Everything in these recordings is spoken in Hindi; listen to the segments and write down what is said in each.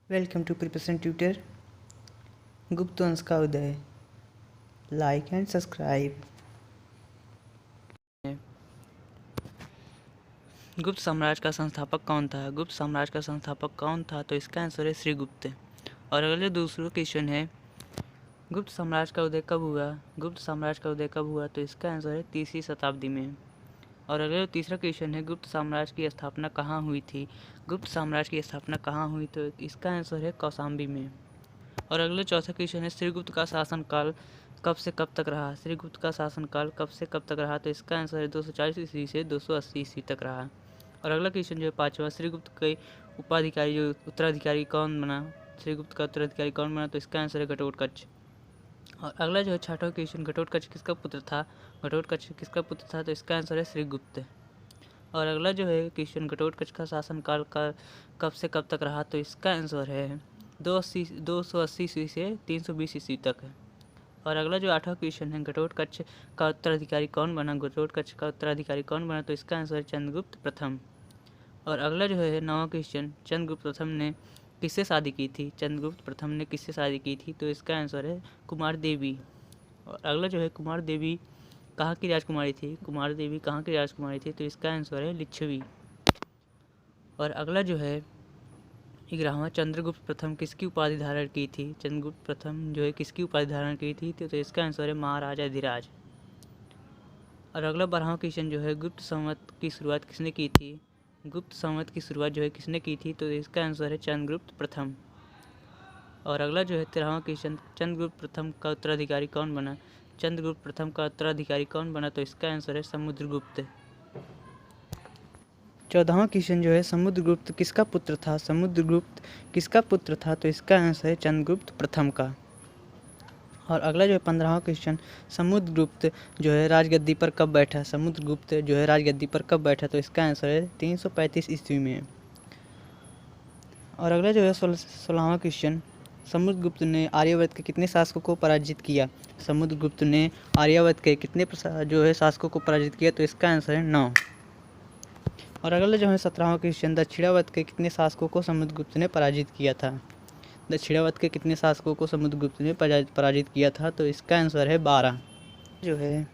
Welcome to preparation tutor. गुप्त वंश का उदय। Like and subscribe. गुप्त साम्राज्य का संस्थापक कौन था? गुप्त साम्राज्य का संस्थापक कौन था? तो इसका आंसर है श्रीगुप्त। और अगले दूसरा क्वेश्चन है, गुप्त साम्राज्य का उदय कब हुआ? गुप्त साम्राज्य का उदय कब हुआ? तो इसका आंसर है 3वीं शताब्दी में। और अगले तीसरा क्वेश्चन है, गुप्त साम्राज्य की स्थापना कहाँ हुई थी? गुप्त साम्राज्य की स्थापना कहाँ हुई? तो इसका आंसर है कौशाम्बी में। और अगले चौथा क्वेश्चन है, श्रीगुप्त का शासनकाल कब से कब तक रहा? श्रीगुप्त का शासनकाल कब से कब तक रहा? तो इसका आंसर है 240 ईस्वी से 280 ईस्वी तक रहा। और अगला क्वेश्चन जो है पांचवा, श्रीगुप्त के उपाधिकारी जो उत्तराधिकारी कौन बना? श्रीगुप्त का उत्तराधिकारी कौन बना? तो इसका आंसर है घटोत्कच। और अगला जो है छठा क्वेश्चन, घटोत्कच किसका पुत्र था? घटोत्कच किसका पुत्र था? तो इसका आंसर है श्रीगुप्त। और अगला जो है क्वेश्चन, घटोत्कच का शासनकाल का कब से कब तक रहा? तो इसका आंसर है 280 ईस्वी से 320 ईस्वी तक है। और अगला जो आठवां क्वेश्चन है, घटोत्कच का उत्तराधिकारी कौन बना? घटोत्कच का उत्तराधिकारी कौन बना? तो इसका आंसर है चंद्रगुप्त प्रथम। और अगला जो है 9वां क्वेश्चन, चंद्रगुप्त प्रथम ने किससे शादी की थी? चंद्रगुप्त प्रथम ने किससे शादी की थी? तो इसका आंसर है कुमार देवी। और अगला जो है, कुमार देवी कहाँ की राजकुमारी थी? कुमार देवी कहाँ की राजकुमारी थी? तो इसका आंसर है लिच्छवी। और अगला जो है 11वां, चंद्रगुप्त प्रथम किसकी उपाधि धारण की थी? चंद्रगुप्त प्रथम जो है किसकी उपाधि धारण की थी? तो इसका आंसर है महाराजा धीराज। और अगला 12वां क्वेश्चन जो है, गुप्त संवत की शुरुआत किसने की थी? गुप्त संवत की शुरुआत जो है किसने की थी? तो इसका आंसर है चंद्रगुप्त प्रथम। और अगला जो है 13वां क्वेश्चन, चंद्रगुप्त प्रथम का उत्तराधिकारी कौन बना? चंद्रगुप्त प्रथम का उत्तराधिकारी कौन बना? तो इसका आंसर है समुद्रगुप्त। 14वां क्वेश्चन जो है, समुद्रगुप्त किसका पुत्र था? समुद्रगुप्त किसका पुत्र था? तो इसका आंसर है चंद्रगुप्त प्रथम का। और अगला जो है 15वां क्वेश्चन, समुद्रगुप्त जो है राजगद्दी पर कब बैठा? समुद्रगुप्त जो है राजगद्दी पर कब बैठा? तो इसका आंसर है 335 ईस्वी में। और अगला जो है 16वां क्वेश्चन, समुद्रगुप्त ने आर्यावर्त के कितने शासकों को पराजित किया? समुद्रगुप्त ने आर्यावर्त के कितने जो है शासकों को पराजित किया? तो इसका आंसर है 9। और अगला जो है 17वां क्वेश्चन, दक्षिणावर्त के कितने शासकों को समुद्रगुप्त ने पराजित किया था? दक्षिणावर्त के कितने शासकों को समुद्रगुप्त ने पराजित किया था? तो इसका आंसर है 12। जो है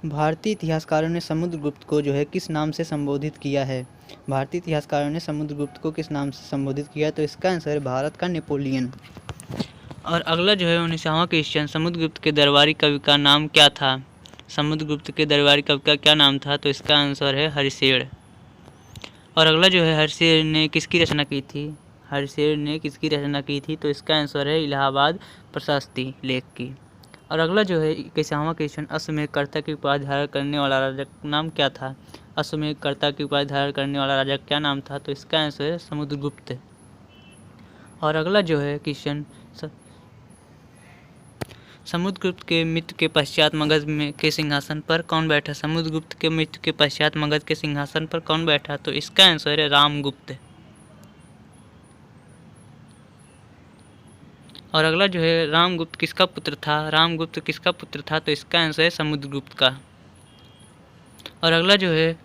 भारतीय इतिहासकारों ने समुद्रगुप्त को जो है किस नाम से संबोधित किया है? भारतीय इतिहासकारों ने समुद्रगुप्त को किस नाम से संबोधित किया? तो इसका आंसर है भारत का नेपोलियन। और अगला जो है 19वां क्वेश्चन, समुद्रगुप्त के दरबारी कवि का नाम क्या था? समुद्रगुप्त के दरबारी कवि का क्या नाम था? तो इसका आंसर है हरिशेर। और अगला जो है, हरिशेर ने किसकी रचना की थी? हरिशेर ने किसकी रचना की थी? तो इसका आंसर है इलाहाबाद प्रशस्ति लेख की। और अगला जो है 21वां क्वेश्चन, अश्वमेध कर्ता की उपाधि धारण करने वाला राजा का नाम क्या था? अश्वमेध कर्ता की उपाधि धारण करने वाला राजा क्या नाम था? तो इसका आंसर है समुद्रगुप्त। और अगला जो है क्वेश्चन, समुद्रगुप्त के मृत्यु के पश्चात मगध में के सिंहासन पर कौन बैठा? समुद्रगुप्त के मृत्यु के पश्चात मगध के सिंहासन पर कौन बैठा? तो इसका आंसर है रामगुप्त। और अगला जो है, रामगुप्त किसका पुत्र था? रामगुप्त किसका पुत्र था? तो इसका आंसर है समुद्रगुप्त का। और अगला जो है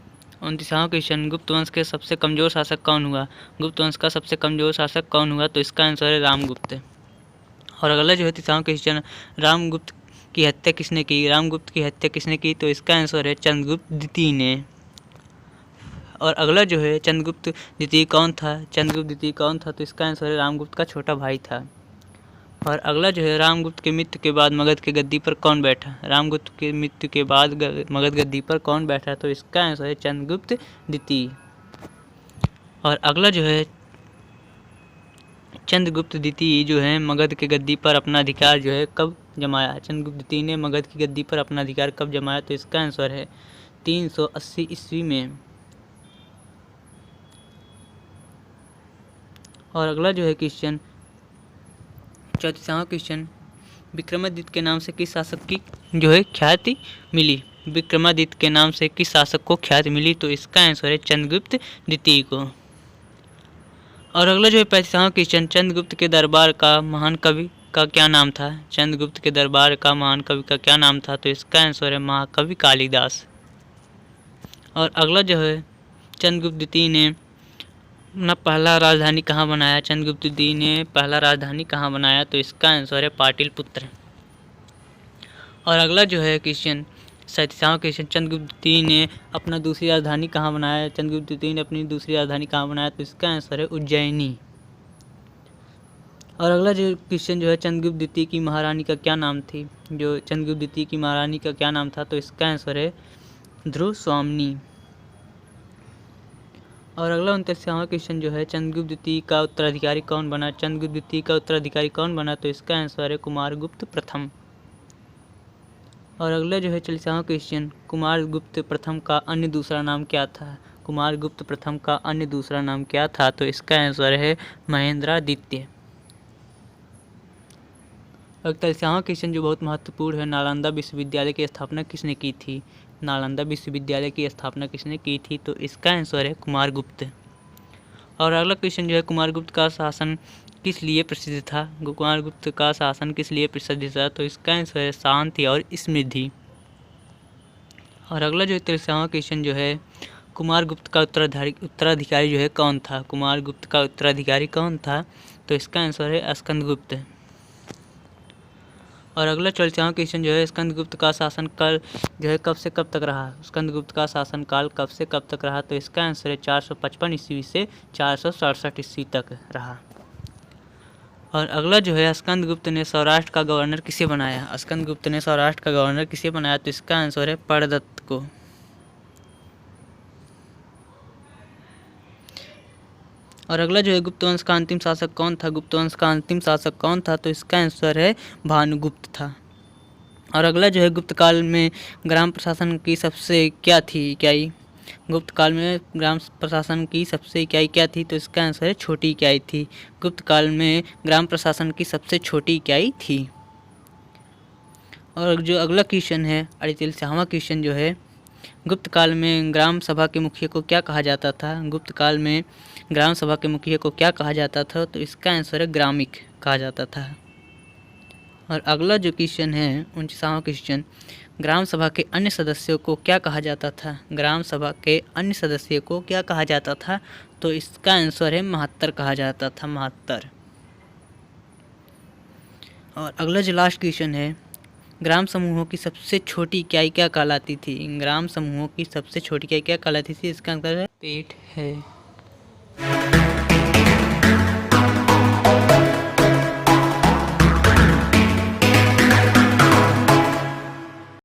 29वां क्वेश्चन, गुप्त वंश के सबसे कमजोर शासक कौन हुआ? गुप्त वंश का सबसे कमजोर शासक कौन हुआ? तो इसका आंसर है रामगुप्त। और अगला जो है 30वां क्वेश्चन, रामगुप्त की हत्या किसने की? रामगुप्त की हत्या किसने की? तो इसका आंसर है चंद्रगुप्त द्वितीय ने। और अगला जो है, चंद्रगुप्त द्वितीय कौन था? चंद्रगुप्त द्वितीय कौन था? तो इसका आंसर है रामगुप्त का छोटा भाई था। और अगला जो है, रामगुप्त के मृत्यु के बाद मगध के गद्दी पर कौन बैठा? रामगुप्त के मृत्यु के बाद मगध गद्दी पर कौन बैठा? तो इसका आंसर है चंद्रगुप्त द्वितीय। और अगला जो है, चंद्रगुप्त द्वितीय जो है मगध के गद्दी पर अपना अधिकार जो है कब जमाया? चंद्रगुप्त द्वितीय ने मगध की गद्दी पर अपना अधिकार कब जमाया? तो इसका आंसर है 380 ईस्वी में। और अगला जो है क्वेश्चन 34वां क्वेश्चन, विक्रमादित्य के नाम से किस शासक की जो है ख्याति मिली? विक्रमादित्य के नाम से किस शासक को ख्याति मिली? तो इसका आंसर है चंद्रगुप्त द्वितीय को। और अगला जो है 35वां क्वेश्चन, चंद्रगुप्त के दरबार का महान कवि का क्या नाम था? चंद्रगुप्त के दरबार का महान कवि का क्या नाम था? तो इसका आंसर है महाकवि कालिदास। और अगला जो है, चंद्रगुप्त द्वितीय ने अपना पहला राजधानी कहाँ बनाया? चंद्रगुप्त द्वितीय ने पहला राजधानी कहाँ बनाया? तो इसका आंसर है पाटलिपुत्र। और अगला जो है क्वेश्चन 37वां क्वेश्चन, चंद्रगुप्त द्वितीय ने अपना दूसरी राजधानी कहाँ बनाया? चंद्रगुप्त द्वितीय ने अपनी दूसरी राजधानी कहाँ बनाया? तो इसका आंसर है उज्जैनी। और अगला जो क्वेश्चन जो है, चंद्रगुप्त द्वितीय की महारानी का क्या नाम थी? जो चंद्रगुप्त द्वितीय की महारानी का क्या नाम था? तो इसका आंसर है ध्रुवस्वामिनी। और अगला 29वां क्वेश्चन जो है, चंद्रगुप्त द्वितीय का उत्तराधिकारी कौन बना? चंद्रगुप्त द्वितीय का उत्तराधिकारी कौन बना? तो इसका आंसर है कुमारगुप्त प्रथम। और अगला जो है 40वां क्वेश्चन, कुमारगुप्त प्रथम का अन्य दूसरा नाम क्या था? कुमारगुप्त प्रथम का अन्य दूसरा नाम क्या था? तो इसका आंसर है महेंद्रादित्य। और 41वां क्वेश्चन जो बहुत महत्वपूर्ण है, नालंदा विश्वविद्यालय की स्थापना किसने की थी? नालंदा विश्वविद्यालय की स्थापना किसने की थी? तो इसका आंसर है कुमारगुप्त। और अगला क्वेश्चन जो है, कुमारगुप्त का शासन किस लिए प्रसिद्ध था? कुमारगुप्त का शासन किस लिए प्रसिद्ध था? तो इसका आंसर है शांति और समृद्धि। और अगला जो 43वां क्वेश्चन जो है, कुमारगुप्त का उत्तराधिकारी जो है कौन था? कुमारगुप्त का उत्तराधिकारी कौन था? तो इसका आंसर है स्कंदगुप्त। और अगला 44वां क्वेश्चन जो है, स्कंदगुप्त का शासन काल जो है कब से कब तक रहा? स्कंदगुप्त का शासन काल कब से कब तक रहा? तो इसका आंसर है 455 ईस्वी से 467 ईस्वी तक रहा। और अगला जो है, स्कंदगुप्त ने सौराष्ट्र का गवर्नर किसे बनाया? स्कंदगुप्त ने सौराष्ट्र का गवर्नर किसे बनाया? तो इसका आंसर है परदत्त को। और अगला जो है, गुप्त वंश का अंतिम शासक कौन था? गुप्त वंश का अंतिम शासक कौन था? तो इसका आंसर है भानुगुप्त था। और अगला जो है, गुप्त काल में ग्राम प्रशासन की सबसे क्या थी इकाई? गुप्त काल में ग्राम प्रशासन की सबसे इकाई क्या थी? तो इसका आंसर है छोटी इकाई थी। गुप्त काल में ग्राम प्रशासन की सबसे छोटी इकाई थी। और जो अगला क्वेश्चन है 48वां क्वेश्चन जो है, गुप्त काल में ग्राम सभा के मुखिया को क्या कहा जाता था? गुप्त काल में ग्राम सभा के मुखिया को क्या कहा जाता था? तो इसका आंसर है ग्रामिक कहा जाता था। और अगला जो क्वेश्चन है 49वां क्वेश्चन, ग्राम सभा के अन्य सदस्यों को क्या कहा जाता था? ग्राम सभा के अन्य सदस्यों को क्या कहा जाता था? तो इसका आंसर है महात्तर कहा जाता था, महात्तर। और अगला जो लास्ट क्वेश्चन है, ग्राम समूहों की सबसे छोटी इकाई क्या कहलाती थी? ग्राम समूहों की सबसे छोटी इकाई क्या कहलाती थी? इसका आंसर है पेट है।